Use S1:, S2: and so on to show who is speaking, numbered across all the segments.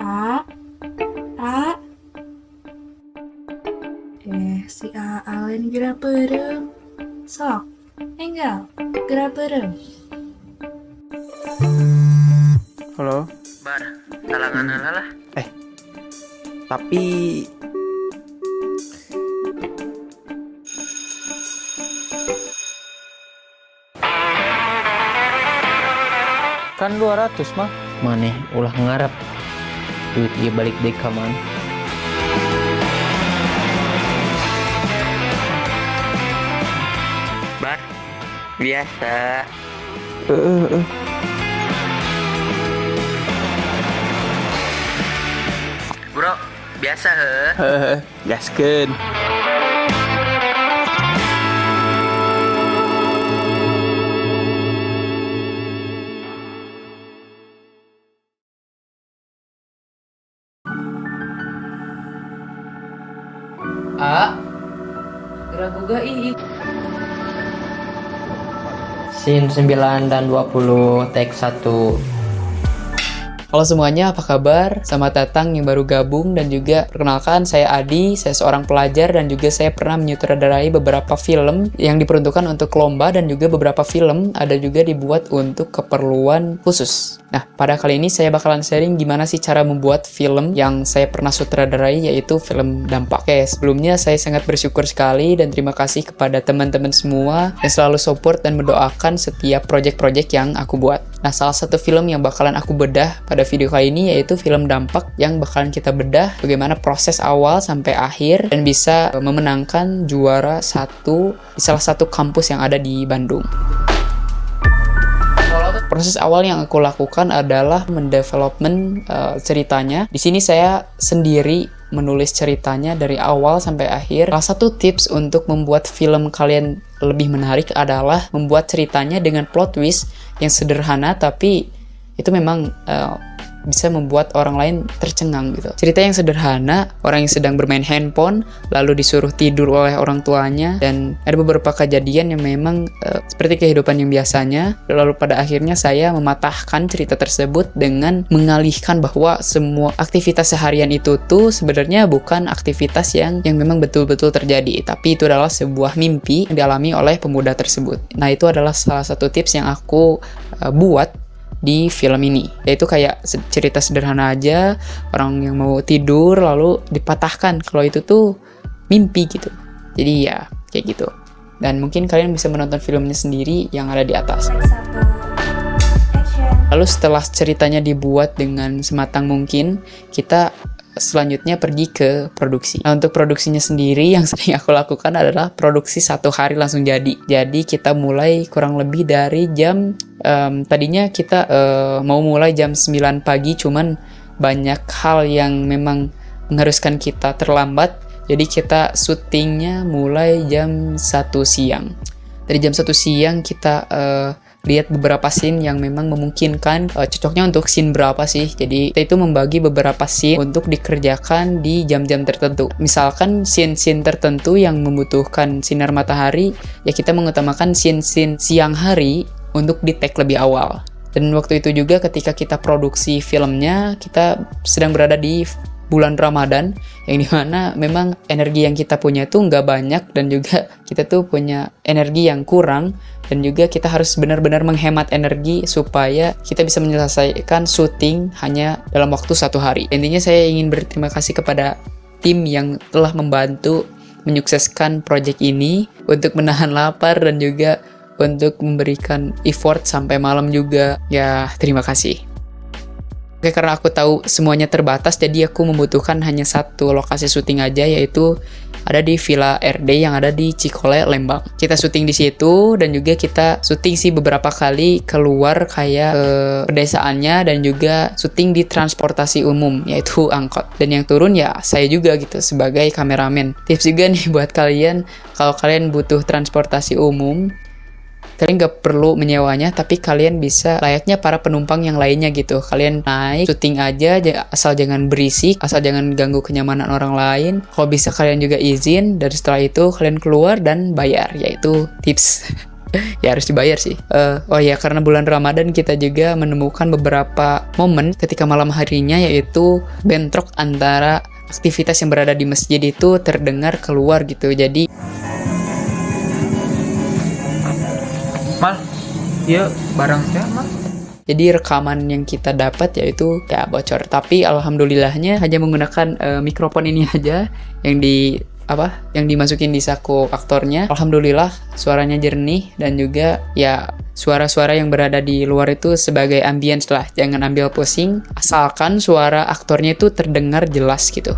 S1: Ra, Ra, si Alen gerak berem. Sok, enggak, gerak berem.
S2: Halo,
S3: Bar, talangan lah.
S2: tapi kan 200 mah.
S3: Maneh ulah ngarep duit dia balik deh kaman. Bar, biasa. Bro, biasa he.
S2: Gaskeun.
S4: Gerak juga
S3: Scene 9 dan 20 take 1.
S4: Halo semuanya, apa kabar? Selamat datang yang baru gabung dan juga perkenalkan saya Adi, saya seorang pelajar dan juga saya pernah menyutradarai beberapa film yang diperuntukkan untuk lomba dan juga beberapa film ada juga dibuat untuk keperluan khusus. Nah, pada kali ini saya bakalan sharing gimana sih cara membuat film yang saya pernah sutradarai yaitu film Dampak. Oke, sebelumnya saya sangat bersyukur sekali dan terima kasih kepada teman-teman semua yang selalu support dan mendoakan setiap project-project yang aku buat. Nah, salah satu film yang bakalan aku bedah pada video kali ini yaitu film Dampak yang bakalan kita bedah bagaimana proses awal sampai akhir dan bisa memenangkan juara satu di salah satu kampus yang ada di Bandung. Proses awal yang aku lakukan adalah mendevelopment ceritanya. Di sini saya sendiri menulis ceritanya dari awal sampai akhir. Salah satu tips untuk membuat film kalian lebih menarik adalah membuat ceritanya dengan plot twist yang sederhana tapi itu memang bisa membuat orang lain tercengang gitu. Cerita yang sederhana, orang yang sedang bermain handphone lalu disuruh tidur oleh orang tuanya dan ada beberapa kejadian yang memang seperti kehidupan yang biasanya. Lalu pada akhirnya saya mematahkan cerita tersebut dengan mengalihkan bahwa semua aktivitas seharian itu tuh sebenarnya bukan aktivitas yang memang betul-betul terjadi, tapi itu adalah sebuah mimpi yang dialami oleh pemuda tersebut. Nah, itu adalah salah satu tips yang aku buat di film ini, yaitu kayak cerita sederhana aja, orang yang mau tidur lalu dipatahkan kalau itu tuh mimpi gitu. Jadi ya kayak gitu. Dan mungkin kalian bisa menonton filmnya sendiri yang ada di atas. Lalu setelah ceritanya dibuat dengan sematang mungkin, kita selanjutnya pergi ke produksi. Nah, untuk produksinya sendiri yang sering aku lakukan adalah produksi 1 hari langsung jadi. Jadi kita mulai kurang lebih dari jam tadinya kita mau mulai jam 9 pagi, cuman banyak hal yang memang mengharuskan kita terlambat. Jadi kita syutingnya mulai jam 1 siang. Dari jam 1 siang kita lihat beberapa scene yang memang memungkinkan cocoknya untuk scene berapa sih. Jadi kita itu membagi beberapa scene untuk dikerjakan di jam-jam tertentu. Misalkan scene-scene tertentu yang membutuhkan sinar matahari, ya kita mengutamakan scene-scene siang hari untuk di-take lebih awal. Dan waktu itu juga ketika kita produksi filmnya, kita sedang berada di bulan Ramadan, yang dimana memang energi yang kita punya tuh nggak banyak dan juga kita tuh punya energi yang kurang dan juga kita harus benar-benar menghemat energi supaya kita bisa menyelesaikan syuting hanya dalam waktu 1 hari. Intinya saya ingin berterima kasih kepada tim yang telah membantu menyukseskan project ini untuk menahan lapar dan juga untuk memberikan effort sampai malam juga. Ya, terima kasih. Oke, karena aku tahu semuanya terbatas, jadi aku membutuhkan hanya satu lokasi syuting aja, yaitu ada di Villa RD yang ada di Cikole, Lembang. Kita syuting di situ dan juga kita syuting sih beberapa kali keluar kayak ke pedesaannya dan juga syuting di transportasi umum, yaitu angkot. Dan yang turun ya saya juga gitu sebagai kameramen. Tips juga nih buat kalian, kalau kalian butuh transportasi umum, kalian gak perlu menyewanya, tapi kalian bisa layaknya para penumpang yang lainnya gitu. Kalian naik, syuting aja, asal jangan berisik, asal jangan ganggu kenyamanan orang lain. Kalau bisa kalian juga izin, dan setelah itu kalian keluar dan bayar, yaitu tips. Ya harus dibayar sih. Oh ya, karena bulan Ramadan kita juga menemukan beberapa momen ketika malam harinya, yaitu bentrok antara aktivitas yang berada di masjid itu terdengar keluar gitu. Jadi
S2: Mal, iya barang saya mal.
S4: Jadi rekaman yang kita dapat yaitu ya bocor. Tapi alhamdulillahnya hanya menggunakan mikrofon ini aja yang dimasukin di saku aktornya. Alhamdulillah suaranya jernih, dan juga ya suara-suara yang berada di luar itu sebagai ambience lah. Jangan ambil pusing, asalkan suara aktornya itu terdengar jelas gitu.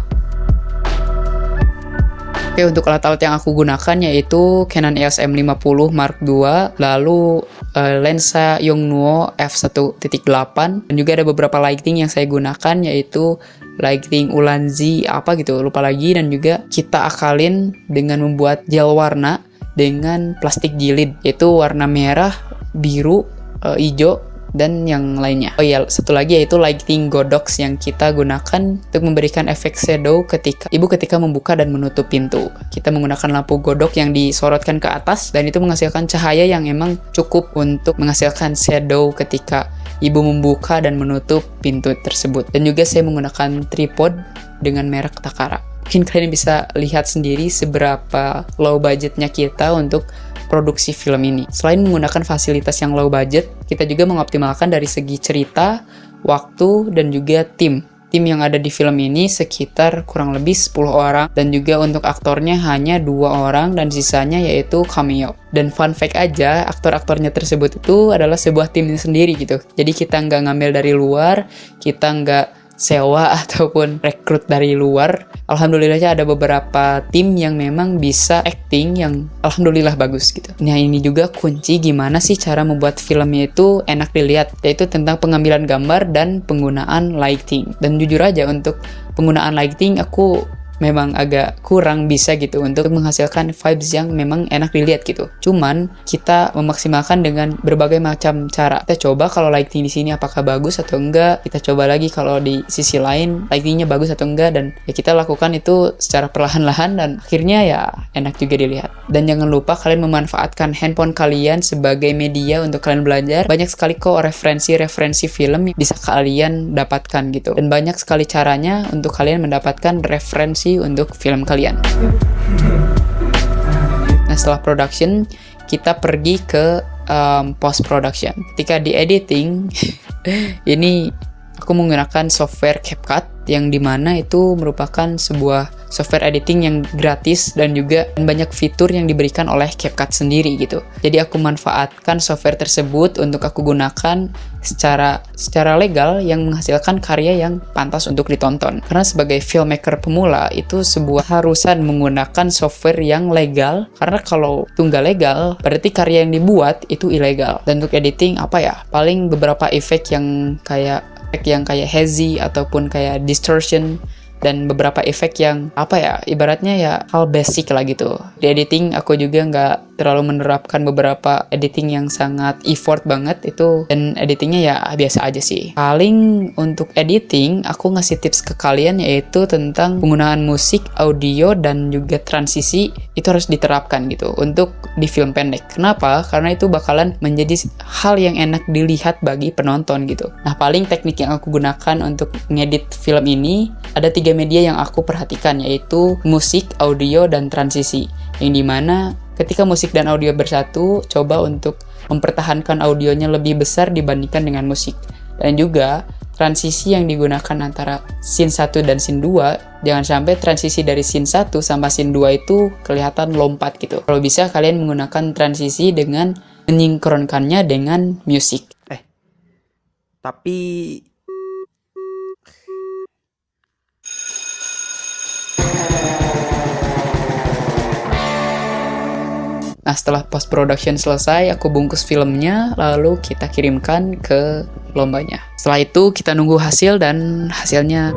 S4: Oke, untuk alat-alat yang aku gunakan yaitu Canon EOS M50 Mark II, lalu lensa Yongnuo f1.8, dan juga ada beberapa lighting yang saya gunakan yaitu lighting Ulanzi apa gitu, lupa lagi, dan juga kita akalin dengan membuat gel warna dengan plastik jilid, yaitu warna merah, biru, hijau, dan yang lainnya. Oh iya, satu lagi yaitu lighting Godox yang kita gunakan untuk memberikan efek shadow ketika membuka dan menutup pintu. Kita menggunakan lampu Godox yang disorotkan ke atas, dan itu menghasilkan cahaya yang emang cukup untuk menghasilkan shadow ketika ibu membuka dan menutup pintu tersebut. Dan juga saya menggunakan tripod dengan merek Takara. Mungkin kalian bisa lihat sendiri seberapa low budgetnya kita untuk produksi film ini. Selain menggunakan fasilitas yang low budget, kita juga mengoptimalkan dari segi cerita, waktu, dan juga tim. Tim yang ada di film ini sekitar kurang lebih 10 orang, dan juga untuk aktornya hanya 2 orang, dan sisanya yaitu cameo. Dan fun fact aja, aktor-aktornya tersebut itu adalah sebuah tim sendiri gitu. Jadi kita nggak ngambil dari luar, kita nggak sewa ataupun rekrut dari luar. Alhamdulillahnya ada beberapa tim yang memang bisa acting yang alhamdulillah bagus gitu. Nah, ini juga kunci gimana sih cara membuat filmnya itu enak dilihat, yaitu tentang pengambilan gambar dan penggunaan lighting. Dan jujur aja untuk penggunaan lighting aku memang agak kurang bisa gitu untuk menghasilkan vibes yang memang enak dilihat gitu. Cuman kita memaksimalkan dengan berbagai macam cara. Kita coba kalau lighting di sini apakah bagus atau enggak. Kita coba lagi kalau di sisi lain lightingnya bagus atau enggak, dan ya kita lakukan itu secara perlahan-lahan, dan akhirnya ya enak juga dilihat. Dan jangan lupa kalian memanfaatkan handphone kalian sebagai media untuk kalian belajar. Banyak sekali kok referensi film yang bisa kalian dapatkan gitu. Dan banyak sekali caranya untuk kalian mendapatkan referensi untuk film kalian. Nah, setelah production kita pergi ke post production. Ketika di editing ini aku menggunakan software CapCut, yang dimana itu merupakan sebuah software editing yang gratis dan juga banyak fitur yang diberikan oleh CapCut sendiri gitu. Jadi aku manfaatkan software tersebut untuk aku gunakan secara legal yang menghasilkan karya yang pantas untuk ditonton. Karena sebagai filmmaker pemula itu sebuah harusan menggunakan software yang legal, karena kalau itu nggak legal berarti karya yang dibuat itu ilegal. Dan untuk editing paling beberapa efek yang kayak hazy ataupun kayak distortion, dan beberapa efek yang ibaratnya ya hal basic lah gitu. Di editing aku juga nggak terlalu menerapkan beberapa editing yang sangat effort banget itu, dan editingnya ya biasa aja sih. Paling untuk editing aku ngasih tips ke kalian yaitu tentang penggunaan musik, audio, dan juga transisi itu harus diterapkan gitu untuk di film pendek. Kenapa? Karena itu bakalan menjadi hal yang enak dilihat bagi penonton gitu. Nah, paling teknik yang aku gunakan untuk ngedit film ini ada 3 media yang aku perhatikan, yaitu musik, audio, dan transisi. Yang dimana ketika musik dan audio bersatu, coba untuk mempertahankan audionya lebih besar dibandingkan dengan musik. Dan juga transisi yang digunakan antara scene 1 dan scene 2, jangan sampai transisi dari scene 1 sampai scene 2 itu kelihatan lompat gitu. Kalau bisa kalian menggunakan transisi dengan menyinkronkannya dengan musik.
S2: Tapi
S4: nah, setelah post production selesai, aku bungkus filmnya, lalu kita kirimkan ke lombanya. Setelah itu kita nunggu hasil, dan hasilnya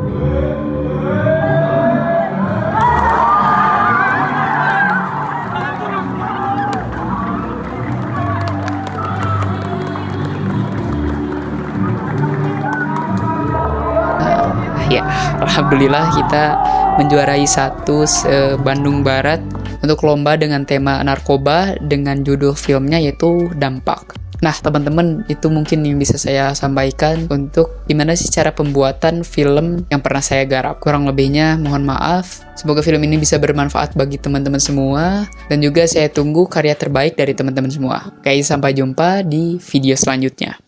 S4: ya, alhamdulillah kita menjuarai 1 se-Bandung Barat untuk lomba dengan tema narkoba dengan judul filmnya yaitu Dampak. Nah, teman-teman, itu mungkin yang bisa saya sampaikan untuk gimana sih cara pembuatan film yang pernah saya garap. Kurang lebihnya, mohon maaf. Semoga film ini bisa bermanfaat bagi teman-teman semua. Dan juga saya tunggu karya terbaik dari teman-teman semua. Oke, sampai jumpa di video selanjutnya.